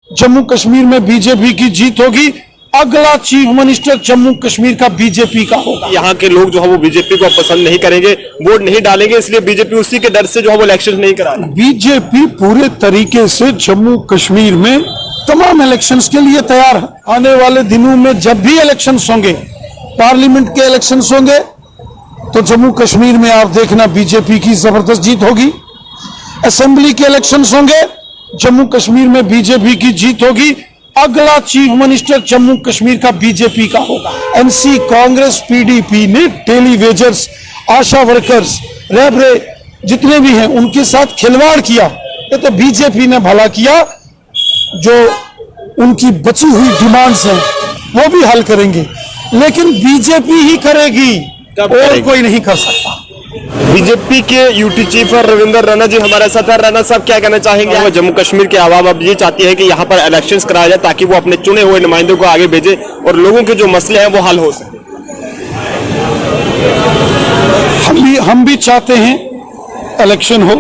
जम्मू कश्मीर में बीजेपी की जीत होगी। अगला चीफ मिनिस्टर जम्मू कश्मीर का बीजेपी का होगा। यहाँ के लोग जो है वो बीजेपी को पसंद नहीं करेंगे, वोट नहीं डालेंगे, इसलिए बीजेपी उसी के डर से जो है वो इलेक्शन नहीं करा रही। बीजेपी पूरे तरीके से जम्मू कश्मीर में तमाम इलेक्शंस के लिए तैयार है। आने वाले दिनों में जब भी इलेक्शंस होंगे, पार्लियामेंट के इलेक्शंस होंगे, तो जम्मू कश्मीर में आप देखना बीजेपी की जबरदस्त जीत होगी। असेंबली के इलेक्शंस होंगे, जम्मू कश्मीर में बीजेपी की जीत होगी। अगला चीफ मिनिस्टर जम्मू कश्मीर का बीजेपी का होगा। एनसी, कांग्रेस, पीडीपी ने डेली वेजर्स, आशा वर्कर्स, रेबरे जितने भी हैं उनके साथ खिलवाड़ किया। ये तो बीजेपी ने भला किया। जो उनकी बची हुई डिमांड्स हैं वो भी हल करेंगे, लेकिन बीजेपी ही करेगी, और कोई नहीं कर सकता। बीजेपी के यूटी चीफ रविंदर रैना जी हमारे साथ हैं। रैना साहब, क्या कहना चाहेंगे? जम्मू कश्मीर के आवाम अब ये चाहती है कि यहाँ पर इलेक्शंस कराया जाए ताकि वो अपने चुने हुए नुमाइंदों को आगे भेजे और लोगों के जो मसले हैं वो हल हो सके। हम भी चाहते हैं इलेक्शन हो।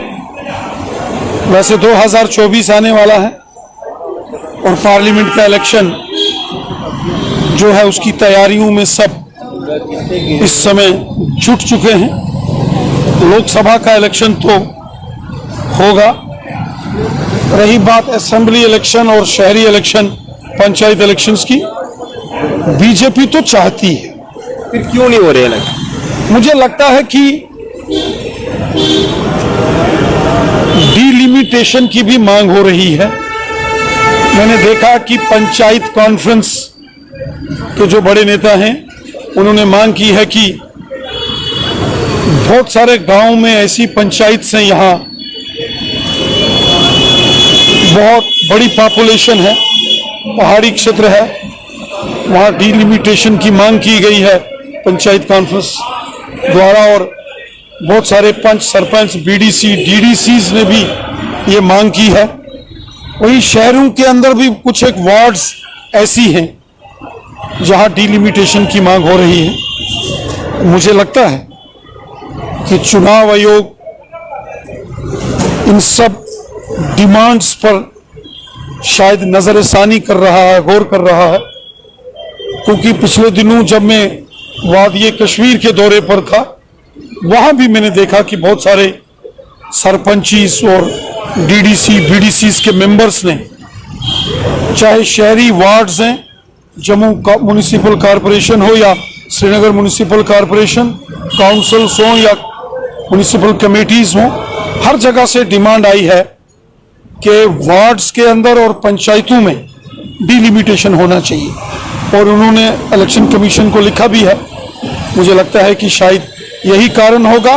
वैसे 2024 आने वाला है और पार्लियामेंट का इलेक्शन जो है उसकी तैयारियों में सब इस समय जुट चुके हैं। लोकसभा का इलेक्शन तो होगा, रही बात असेंबली इलेक्शन और शहरी इलेक्शन, पंचायत इलेक्शंस की, बीजेपी तो चाहती है। फिर क्यों नहीं हो रहे इलेक्शन? मुझे लगता है कि डिलिमिटेशन की भी मांग हो रही है। मैंने देखा कि पंचायत कॉन्फ्रेंस के जो बड़े नेता हैं उन्होंने मांग की है कि बहुत सारे गांव में ऐसी पंचायत से यहाँ बहुत बड़ी पॉपुलेशन है, पहाड़ी क्षेत्र है, वहाँ डिलिमिटेशन की मांग की गई है पंचायत कॉन्फ्रेंस द्वारा। और बहुत सारे पंच, सरपंच, बीडीसी, डीडीसीज ने भी ये मांग की है। वही शहरों के अंदर भी कुछ एक वार्ड्स ऐसी हैं जहाँ डिलिमिटेशन की मांग हो रही है। मुझे लगता है कि चुनाव आयोग इन सब डिमांड्स पर शायद नजरसानी कर रहा है, गौर कर रहा है, क्योंकि पिछले दिनों जब मैं वादिये कश्मीर के दौरे पर था वहां भी मैंने देखा कि बहुत सारे सरपंचीस और डीडीसी, बीडीसीज के मेंबर्स ने, चाहे शहरी वार्ड्स हैं, जम्मू म्युनिसिपल कॉरपोरेशन हो या श्रीनगर म्युनिसिपल कॉरपोरेशन, काउंसिल्स हो या म्युनिसिपल कमेटीज हो, हर जगह से डिमांड आई है कि वार्ड्स के अंदर और पंचायतों में डिलिमिटेशन होना चाहिए। और उन्होंने इलेक्शन कमीशन को लिखा भी है। मुझे लगता है कि शायद यही कारण होगा,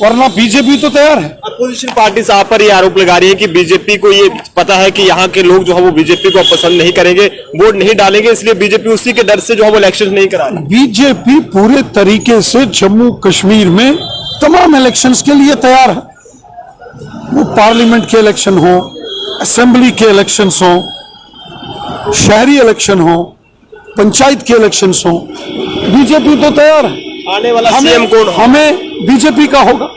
वरना बीजेपी तो तैयार है। अपोजिशन पार्टी आप पर ये आरोप लगा रही है कि बीजेपी को ये पता है कि यहाँ के लोग जो है वो बीजेपी को पसंद नहीं करेंगे, वोट नहीं डालेंगे, इसलिए बीजेपी उसी के डर से जो है वो इलेक्शन नहीं करा रही। बीजेपी पूरे तरीके से जम्मू कश्मीर में तमाम इलेक्शंस के लिए तैयार है। वो पार्लियामेंट के इलेक्शन हो, असेंबली के इलेक्शंस हो, शहरी इलेक्शन हो, पंचायत के इलेक्शंस हो, बीजेपी तो तैयार है। आने वाला सीएम कौन? हमें बीजेपी का होगा,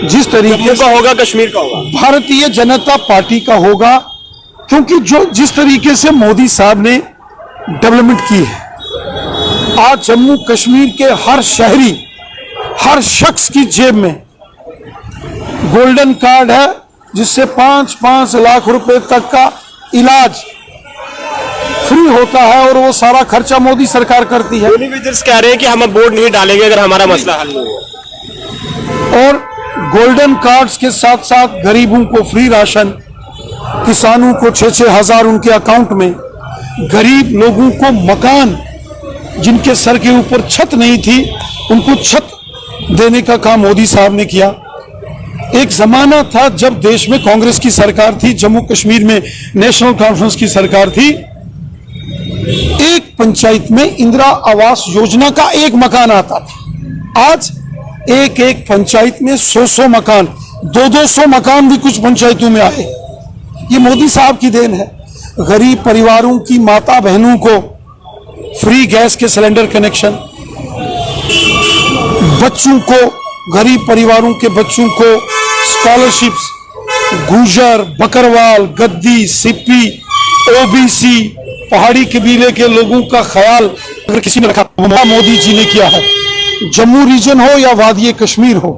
जिस तरीके का होगा, कश्मीर का होगा, भारतीय जनता पार्टी का होगा, क्योंकि जिस तरीके से मोदी साहब ने डेवलपमेंट की है, आज जम्मू कश्मीर के हर शहरी, हर शख्स की जेब में गोल्डन कार्ड है, जिससे 5-5 लाख रुपए तक का इलाज फ्री होता है और वो सारा खर्चा मोदी सरकार करती है। कह रहे हैं कि हम अब वोट नहीं डालेंगे अगर हमारा मसला हल नहीं हो। और गोल्डन कार्ड्स के साथ साथ गरीबों को फ्री राशन, किसानों को 6-6 हजार उनके अकाउंट में, गरीब लोगों को मकान, जिनके सर के ऊपर छत नहीं थी उनको छत देने का काम मोदी साहब ने किया। एक जमाना था जब देश में कांग्रेस की सरकार थी, जम्मू कश्मीर में नेशनल कॉन्फ्रेंस की सरकार थी, एक पंचायत में इंदिरा आवास योजना का एक मकान आता था। आज एक पंचायत में 100 मकान, 200 मकान भी कुछ पंचायतों में आए। ये मोदी साहब की देन है। गरीब परिवारों की माता बहनों को फ्री गैस के सिलेंडर कनेक्शन, बच्चों को, गरीब परिवारों के बच्चों को स्कॉलरशिप्स, गुजर, बकरवाल, गद्दी, सिप्पी ओबीसी पहाड़ी कबीले के लोगों का ख्याल अगर किसी ने रखा वो मोदी जी ने किया है। जम्मू रीजन हो या वादी कश्मीर हो,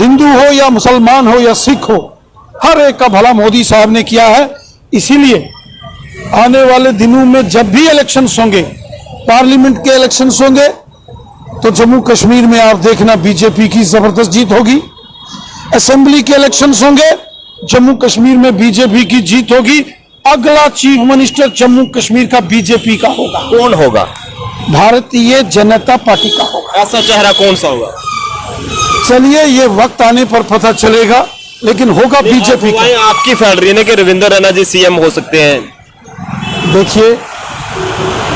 हिंदू हो या मुसलमान हो या सिख हो, हर एक का भला मोदी साहब ने किया है। इसीलिए आने वाले दिनों में जब भी इलेक्शंस होंगे, पार्लियामेंट के इलेक्शंस होंगे, तो जम्मू कश्मीर में आप देखना बीजेपी की जबरदस्त जीत होगी। असेंबली के इलेक्शंस होंगे, जम्मू कश्मीर में बीजेपी की जीत होगी। अगला चीफ मिनिस्टर जम्मू कश्मीर का बीजेपी का होगा। कौन होगा? भारतीय जनता पार्टी का होगा। ऐसा चेहरा कौन सा होगा? चलिए ये वक्त आने पर पता चलेगा, लेकिन होगा बीजेपी का। अफवाहें आपकी फैल रही है ना कि रविंदर रैना जी सीएम हो सकते हैं। देखिए,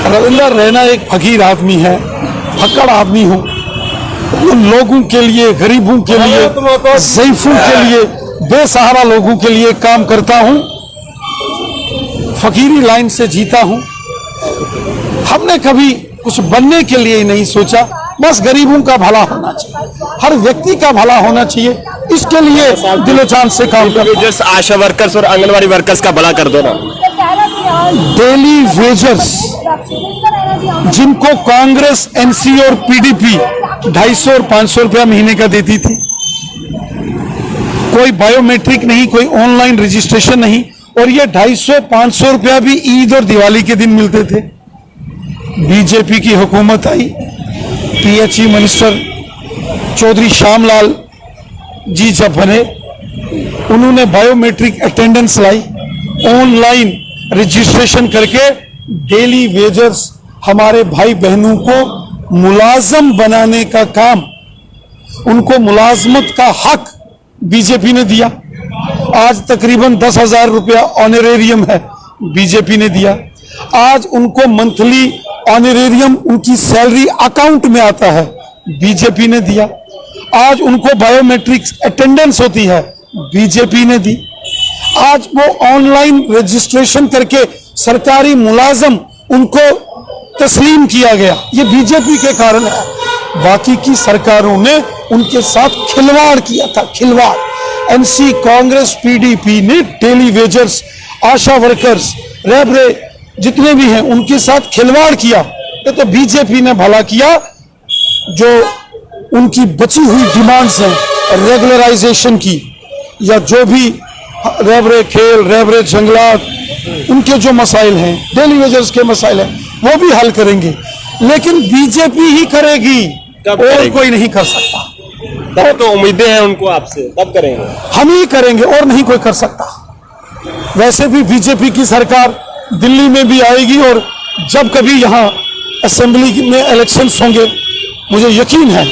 रविंदर रैना एक फकीर आदमी है, फक्कड़ आदमी हूं। उन लोगों के लिए, गरीबों के लिए, ज़ईफों के लिए, बेसहारा लोगों के लिए काम करता हूं। फकीरी लाइन से जीता हूं। हमने कभी कुछ बनने के लिए ही नहीं सोचा, बस गरीबों का भला होना चाहिए, हर व्यक्ति का भला होना चाहिए, इसके लिए दिलो जान से काम करते। जैसे आशा वर्कर्स और आंगनवाड़ी वर्कर्स का भला कर दो ना। डेली वेजर्स जिनको कांग्रेस, एनसी और पीडीपी 250 और 500 रुपया महीने का देती थी, कोई बायोमेट्रिक नहीं, कोई ऑनलाइन रजिस्ट्रेशन नहीं, और ये 250-500 रुपया भी ईद और दिवाली के दिन मिलते थे। बीजेपी की हुकूमत आई, पीएचई मिनिस्टर चौधरी श्यामलाल जी जब बने, उन्होंने बायोमेट्रिक अटेंडेंस लाई, ऑनलाइन रजिस्ट्रेशन करके डेली वेजर्स हमारे भाई बहनों को मुलाजम बनाने का काम, उनको मुलाजमत का हक बीजेपी ने दिया। आज तकरीबन 10,000 रुपया ऑनरेरियम है, बीजेपी ने दिया। आज उनको मंथली ऑनरेरियम उनकी सैलरी अकाउंट में आता है, बीजेपी ने दिया। आज उनको बायोमेट्रिक अटेंडेंस होती है, बीजेपी ने दी। आज वो ऑनलाइन रजिस्ट्रेशन करके सरकारी मुलाजम उनको तस्लीम किया गया, ये बीजेपी के कारण है। बाकी की सरकारों ने उनके साथ खिलवाड़ किया था, खिलवाड़। एनसी, कांग्रेस, पीडीपी ने डेली वेजर्स, आशा वर्कर्स, रेबरे जितने भी हैं उनके साथ खिलवाड़ किया। ये तो बीजेपी ने भला किया। जो उनकी बची हुई डिमांड्स हैं रेगुलराइजेशन की, या जो भी रेबरे खेल, रेबरे जंगलात, उनके जो मसाइल हैं, डेली वेजर्स के मसाइल हैं, वो भी हल करेंगे, लेकिन बीजेपी ही करेगी, और कोई नहीं कर सकता। तब तो उम्मीदें हैं उनको आपसे, तब करेंगे। हम ही करेंगे और नहीं कोई कर सकता। वैसे भी बीजेपी की सरकार दिल्ली में भी आएगी, और जब कभी यहाँ असेंबली में इलेक्शंस होंगे, मुझे यकीन है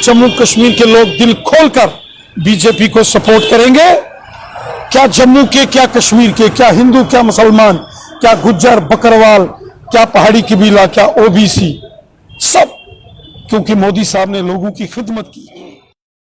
जम्मू कश्मीर के लोग दिल खोलकर बीजेपी को सपोर्ट करेंगे। क्या जम्मू के, क्या कश्मीर के, क्या हिंदू, क्या मुसलमान, क्या गुज्जर, बकरवाल, क्या पहाड़ी कबीला, क्या ओबीसी, सब, क्योंकि मोदी साहब ने लोगों की खिदमत की।